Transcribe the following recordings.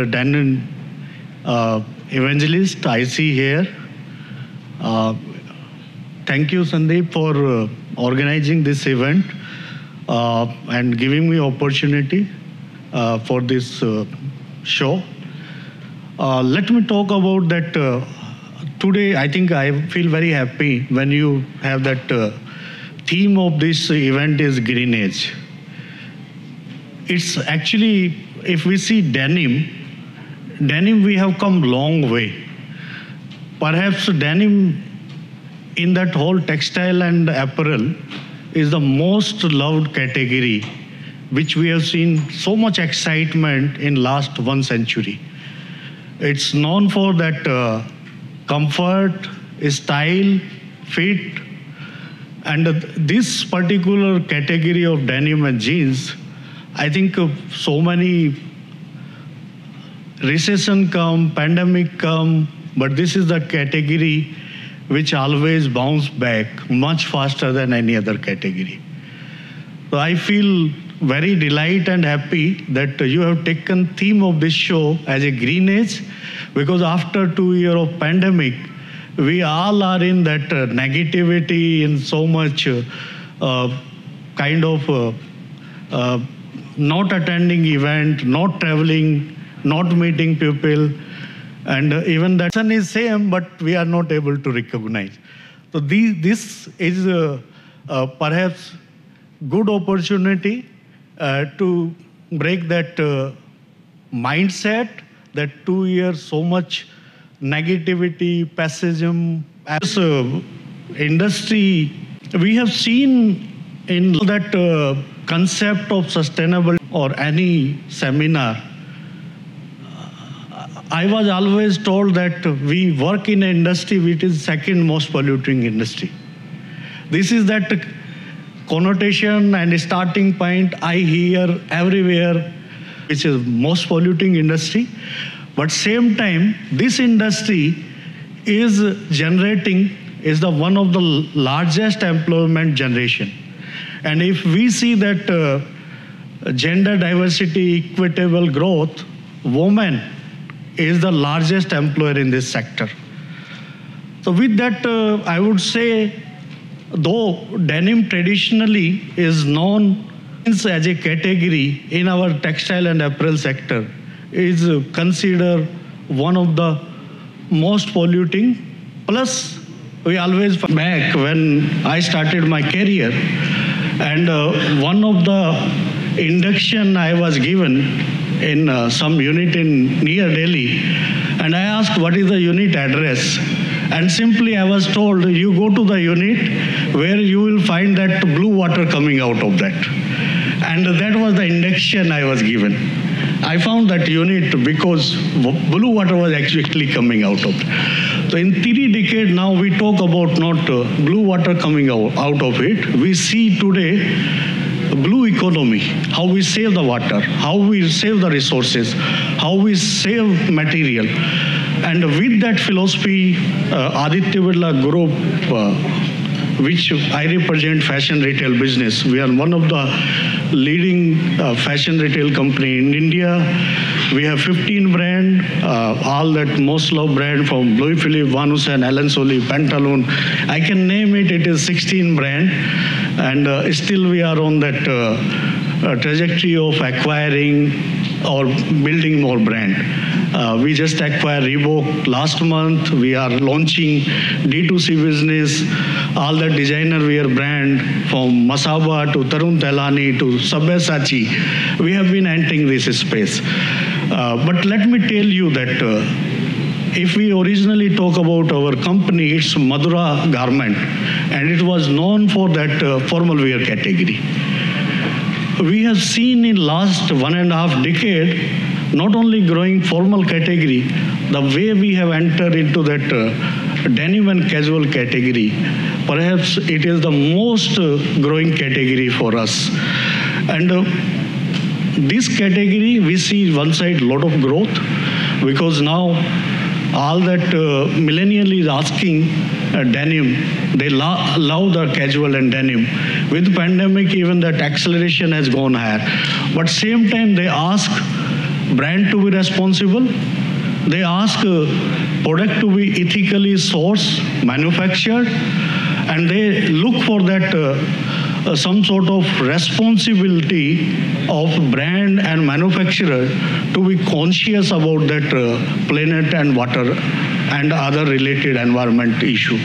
denim evangelist I see here. Thank you, Sandeep, for organizing this event and giving me opportunity for this show. Let me talk about that. Today, I think I feel very happy when you have that theme of this event is green age. It's actually, if we see denim we have come long way. Perhaps denim in that whole textile and apparel is the most loved category, which we have seen so much excitement in last 1 century. It's known for that comfort, style, fit, and this particular category of denim and jeans, I think so many recession come, pandemic come, but this is the category which always bounce back much faster than any other category. So I feel very delight and happy that you have taken theme of this show as a green age, because after 2 years of pandemic, we all are in that negativity, in so much kind of not attending event, not traveling, not meeting people, and even that sun is same, but we are not able to recognize. So this is perhaps good opportunity to break that mindset that 2 years so much negativity, pessimism. As industry, we have seen in that concept of sustainable or any seminar, I was always told that we work in an industry which is second most polluting industry. This is that connotation and starting point I hear everywhere, which is most polluting industry. But same time, this industry is generating, is the one of the largest employment generation. And if we see that gender diversity, equitable growth, women is the largest employer in this sector. So with that, I would say, though denim traditionally is known as a category in our textile and apparel sector, is considered one of the most polluting. Plus, we always back when I started my career, and one of the induction I was given in some unit in near Delhi, and I asked what is the unit address, and simply I was told you go to the unit where you will find that blue water coming out of that, and that was the induction I was given. I found that unit because blue water was actually coming out of it. So in 3 decades now we talk about not blue water coming out of it. We see today blue economy, how we save the water, how we save the resources, how we save material. And with that philosophy, Aditya Birla Group, which I represent fashion retail business, we are one of the leading fashion retail company in India. We have 15 brand, all that most loved brand from Louis Philippe, Van Heusen, Ellen Solly, Pantaloon. I can name it, it is 16 brand. And still we are on that trajectory of acquiring or building more brand. We just acquired Reebok last month. We are launching D2C business, all the designer wear brand from Masaba to Tarun Telani to Sabyasachi. We have been entering this space. But let me tell you that if we originally talk about our company, it's Madura Garment, and it was known for that formal wear category. We have seen in last 1.5 decade, not only growing formal category, the way we have entered into that denim and casual category, perhaps it is the most growing category for us. And this category, we see one side lot of growth, because now all that millennial is asking denim. They love the casual and denim. With pandemic, even that acceleration has gone higher. But same time, they ask brand to be responsible. They ask product to be ethically sourced, manufactured, and they look for that some sort of responsibility of brand and manufacturer to be conscious about that planet and water and other related environment issue.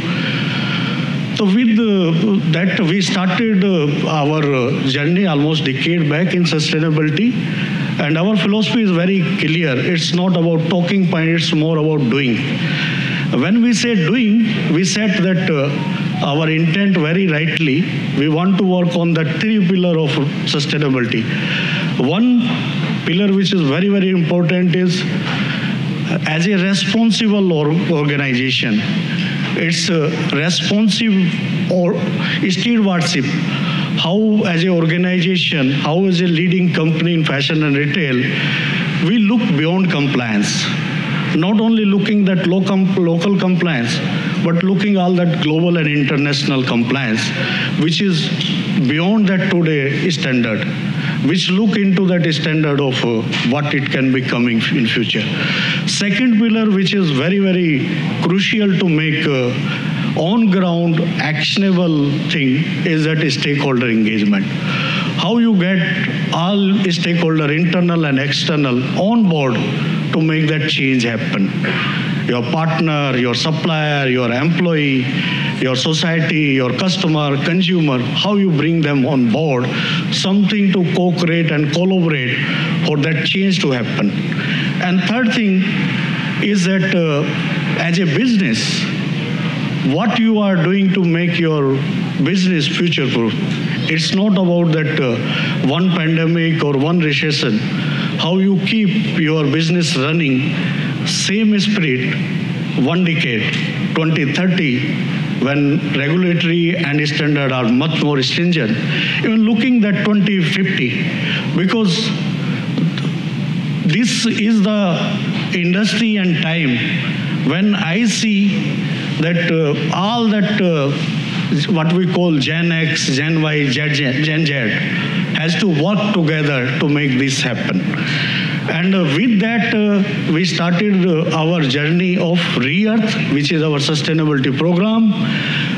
So with that, we started our journey almost decade back in sustainability. And our philosophy is very clear. It's not about talking point, it's more about doing. When we say doing, we said that our intent very rightly, we want to work on the three pillars of sustainability. One pillar which is very, very important is as a responsible organization. It's responsive or stewardship. How as an organization, how as a leading company in fashion and retail, we look beyond compliance. Not only looking at local compliance, but looking all that global and international compliance, which is beyond that today standard, which look into that standard of what it can be coming in future. Second pillar, which is very, very crucial to make on-ground actionable thing, is that stakeholder engagement. How you get all stakeholder, internal and external, on board to make that change happen. Your partner, your supplier, your employee, your society, your customer, consumer, how you bring them on board, something to co-create and collaborate for that change to happen. And third thing is that as a business, what you are doing to make your business future-proof. It's not about that one pandemic or one recession. How you keep your business running, same spirit, one decade, 2030, when regulatory and standard are much more stringent. Even looking at 2050, because this is the industry and time when I see that all that what we call Gen X, Gen Y, Gen Z has to work together to make this happen. And with that, we started our journey of Re-Earth, which is our sustainability program.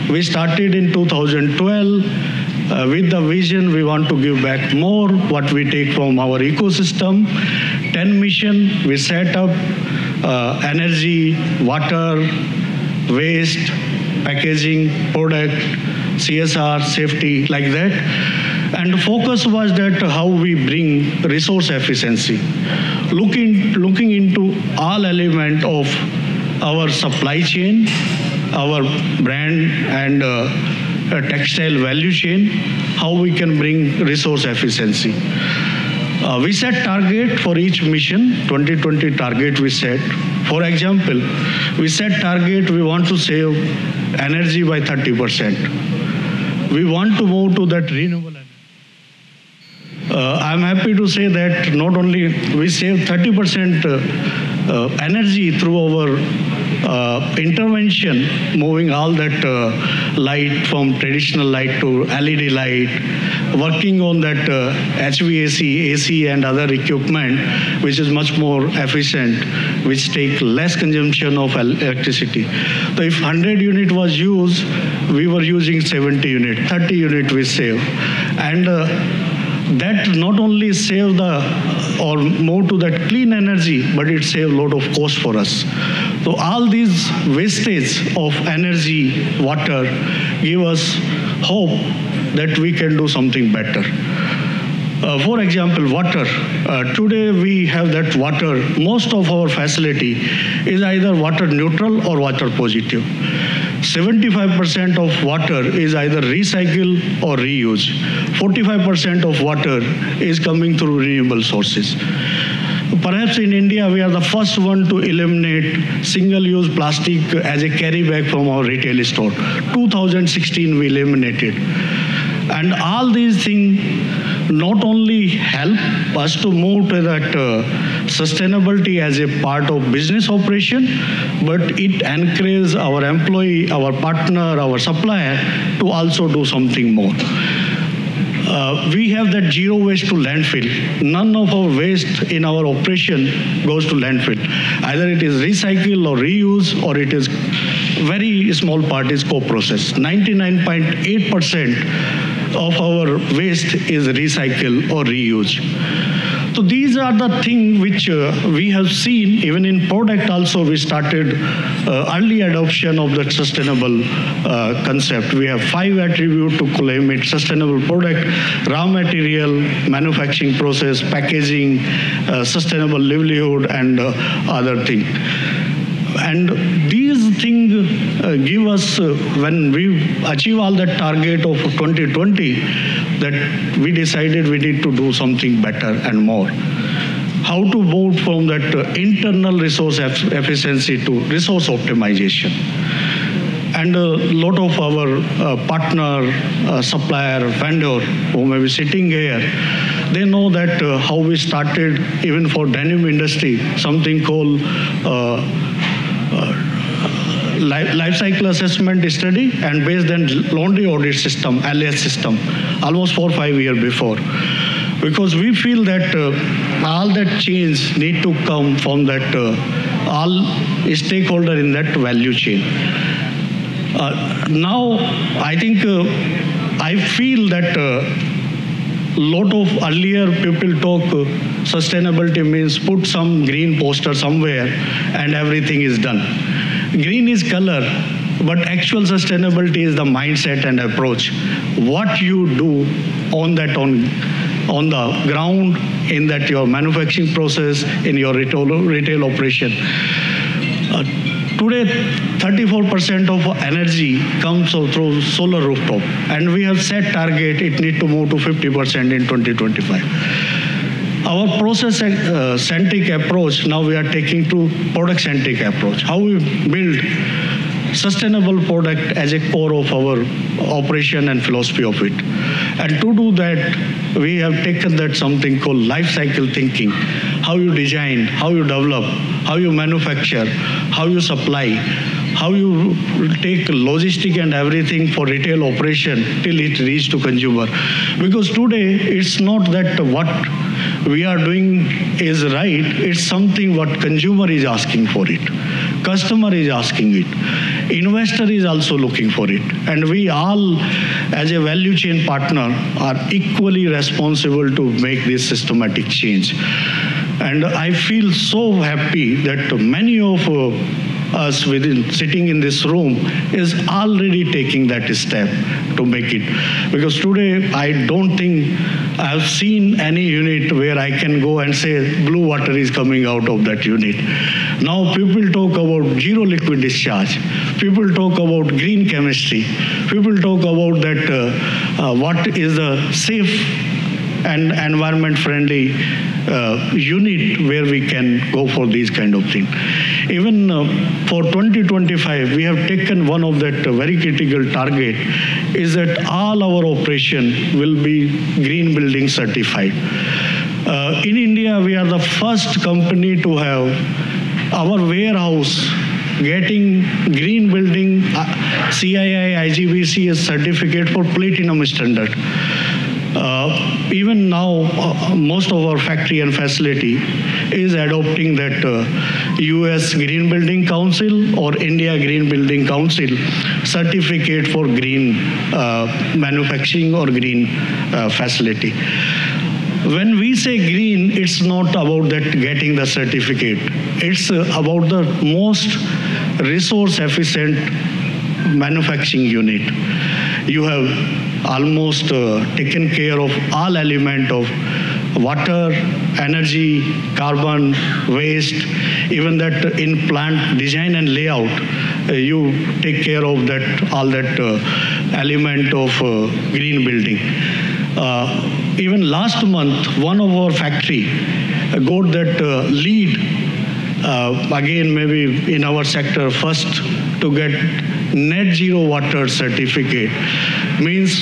We started in 2012 with the vision we want to give back more, what we take from our ecosystem. 10 mission, we set up energy, water, waste, packaging, product, CSR, safety, like that. And focus was that how we bring resource efficiency, looking into all element of our supply chain, our brand and textile value chain, how we can bring resource efficiency. We set target for each mission, 2020 target we set. For example, we set target we want to save energy by 30%. We want to move to that renewable energy. I'm happy to say that not only we save 30% energy through our intervention, moving all that light from traditional light to LED light, working on that HVAC, AC and other equipment, which is much more efficient, which take less consumption of electricity. So if 100 unit was used, we were using 70 unit, 30 unit we save. And that not only save or move to that clean energy, but it save a lot of cost for us. So all these wastage of energy, water, give us hope that we can do something better. For example, water. Today we have that water, most of our facility is either water neutral or water positive. 75% of water is either recycle or reuse. 45% of water is coming through renewable sources. Perhaps in India, we are the first one to eliminate single-use plastic as a carry bag from our retail store. 2016, we eliminated. And all these things not only help us to move to that sustainability as a part of business operation, but it encourages our employee, our partner, our supplier to also do something more. we have that zero waste to landfill. None of our waste in our operation goes to landfill. Either it is recycle or reuse, or it is very small part is co-process. 99.8% of our waste is recycle or reuse. So these are the things which we have seen. Even in product also, we started early adoption of the sustainable concept. We have 5 attributes to claim it: sustainable product, raw material, manufacturing process, packaging, sustainable livelihood, and other things. And these things give us, when we achieve all that target of 2020, that we decided we need to do something better and more. How to move from that internal resource efficiency to resource optimization. And a lot of our partner, supplier, vendor who may be sitting here, they know that how we started even for denim industry, something called life cycle assessment study, and based on laundry audit system, LAS system, almost 4 or 5 years before. Because we feel that all that change need to come from that all stakeholder in that value chain. Now, I think I feel that lot of earlier people talk sustainability means put some green poster somewhere and everything is done. Green is color, but actual sustainability is the mindset and approach. What you do on the ground, in that your manufacturing process, in your retail operation. Today, 34% of energy comes through solar rooftop, and we have set target it need to move to 50% in 2025. Our process-centric approach, now we are taking to product-centric approach. How we build sustainable product as a core of our operation and philosophy of it. And to do that, we have taken that something called life cycle thinking. How you design, how you develop, how you manufacture, how you supply, how you take logistic and everything for retail operation till it reach to consumer. Because today, it's not that what we are doing is right, it's something what consumer is asking for it. Customer is asking it. Investor is also looking for it. And we all, as a value chain partner, are equally responsible to make this systematic change. And I feel so happy that many of us sitting in this room is already taking that step to make it. Because today, I don't think I've seen any unit where I can go and say blue water is coming out of that unit. Now people talk about zero liquid discharge. People talk about green chemistry. People talk about that what is a safe and environment-friendly unit where we can go for these kind of things. Even for 2025, we have taken one of that very critical target is that all our operation will be green building certified. In India, we are the first company to have our warehouse getting green building CII IGBC certificate for platinum standard. Even now, most of our factory and facility is adopting that US Green Building Council or India Green Building Council certificate for green manufacturing or green facility. When we say green, it's not about that getting the certificate. It's about the most resource efficient manufacturing unit. You have almost taken care of all element of water, energy, carbon, waste, even that in plant design and layout, you take care of that all that element of green building. Even last month, one of our factory got that lead, again maybe in our sector, first to get net zero water certificate. Means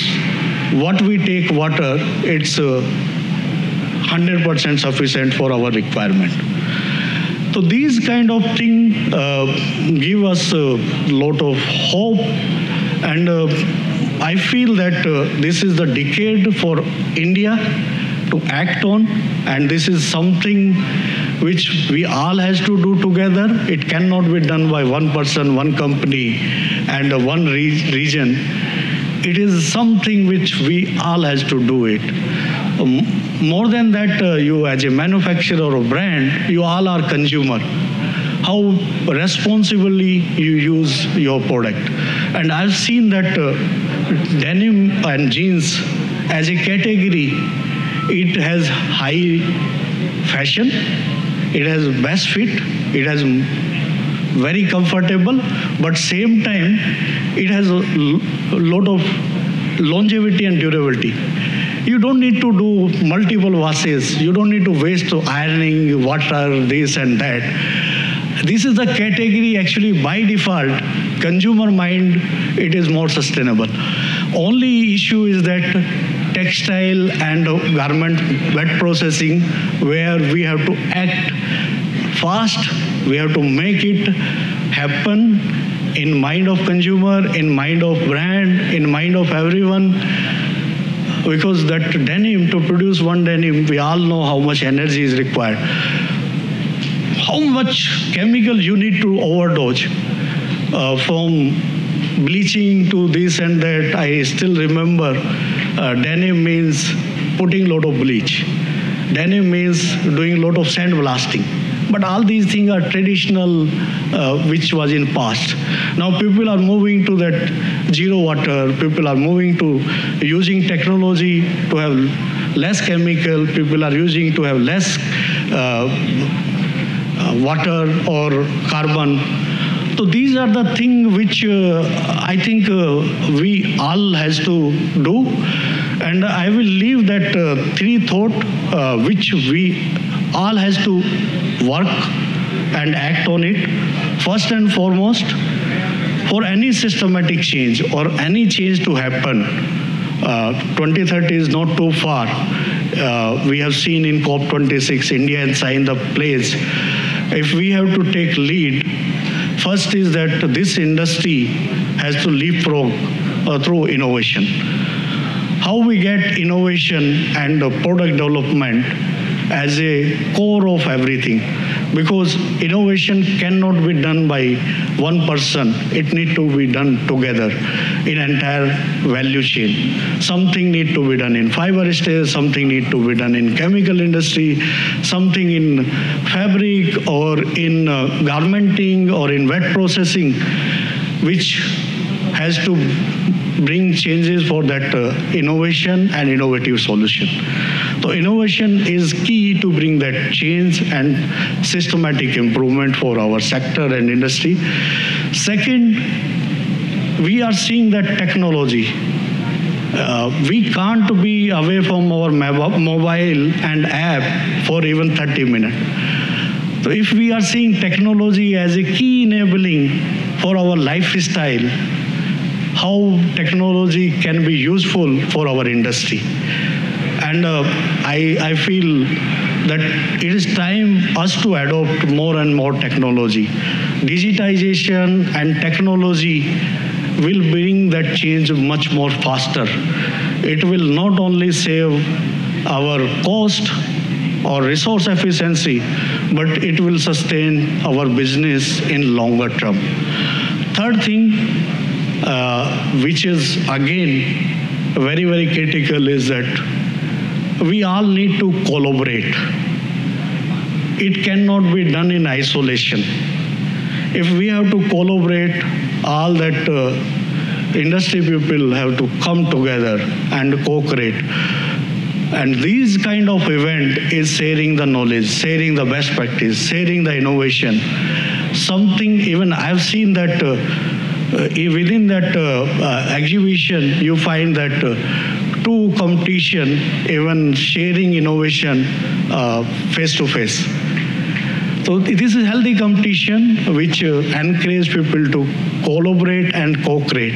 what we take water, it's 100% sufficient for our requirement. So these kind of things give us a lot of hope, and I feel that this is the decade for India to act on, and this is something which we all has to do together. It cannot be done by one person, one company, and one region. It is something which we all has to do it. More than that, you as a manufacturer or a brand, you all are consumer. How responsibly you use your product. And I've seen that denim and jeans as a category, it has high fashion, it has best fit, it has very comfortable, but same time it has a lot of longevity and durability. You don't need to do multiple washes, you don't need to waste ironing, water, this and that. This is the category actually by default, consumer mind, it is more sustainable. Only issue is that textile and garment wet processing, where we have to act fast, we have to make it happen in mind of consumer, in mind of brand, in mind of everyone. Because that denim, to produce one denim, we all know how much energy is required. How much chemical you need to overdose from bleaching to this and that. I still remember denim means putting a lot of bleach. Denim means doing a lot of sandblasting. But all these things are traditional, which was in past. Now people are moving to that zero water. People are moving to using technology to have less chemical. People are using to have less water or carbon. So these are the things which I think we all has to do. And I will leave that three thought which we all has to work and act on it. First and foremost, for any systematic change or any change to happen, 2030 is not too far. We have seen in COP26, India has signed the pledge. If we have to take lead, first is that this industry has to leapfrog through innovation. How we get innovation and product development as a core of everything, because innovation cannot be done by one person. It needs to be done together in entire value chain. Something needs to be done in fiber stage, something needs to be done in chemical industry, something in fabric or in garmenting or in wet processing, which has to bring changes for that innovation and innovative solution. So innovation is key to bring that change and systematic improvement for our sector and industry. Second, we are seeing that technology. We can't be away from our mobile and app for even 30 minutes. So if we are seeing technology as a key enabling for our lifestyle, how technology can be useful for our industry. And I feel that it is time us to adopt more and more technology. Digitization and technology will bring that change much more faster. It will not only save our cost or resource efficiency, but it will sustain our business in longer term. Third thing, which is again very, very critical, is that we all need to collaborate. It cannot be done in isolation. If we have to collaborate, all that industry people have to come together and co-create. And these kind of event is sharing the knowledge, sharing the best practice, sharing the innovation. Something even I've seen that within that exhibition, you find that two competition, even sharing innovation face to face. So this is healthy competition which encourages people to collaborate and co-create.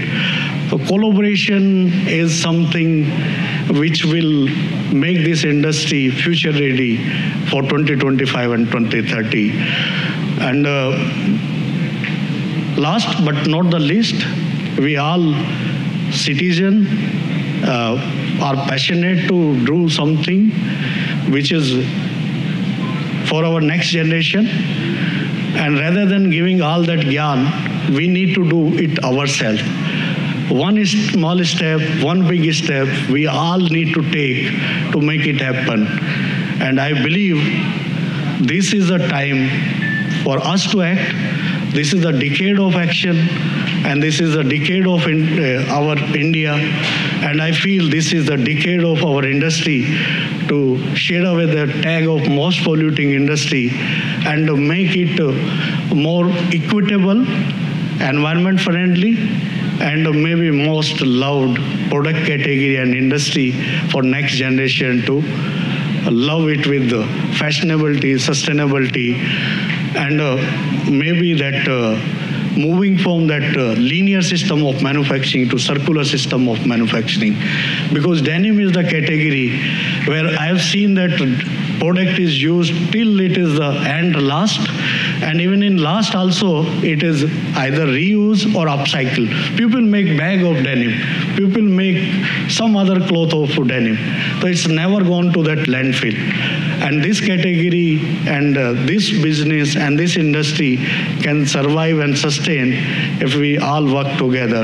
So collaboration is something which will make this industry future ready for 2025 and 2030. And last but not the least, we all citizen are passionate to do something which is for our next generation. And rather than giving all that gyan, we need to do it ourselves. One small step, one big step, we all need to take to make it happen. And I believe this is a time for us to act. This is a decade of action, and this is a decade of our India. And I feel this is the decade of our industry to shed away the tag of most polluting industry and to make it more equitable, environment friendly, and maybe most loved product category and industry for next generation to love it with fashionability, sustainability, and maybe that moving from that linear system of manufacturing to circular system of manufacturing. Because denim is the category where I have seen that product is used till it is the end last, and even in last also it is either reuse or upcycle. People make bag of denim, people make some other cloth of denim, so it's never gone to that landfill. And this category and this business and this industry can survive and sustain if we all work together.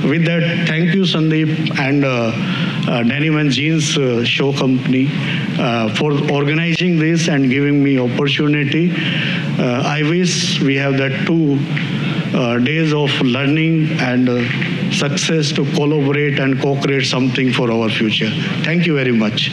With that, thank you Sandeep and Denim and Jeans Show Company for organizing this and giving me opportunity. I wish we have that 2 days of learning and success to collaborate and co-create something for our future. Thank you very much.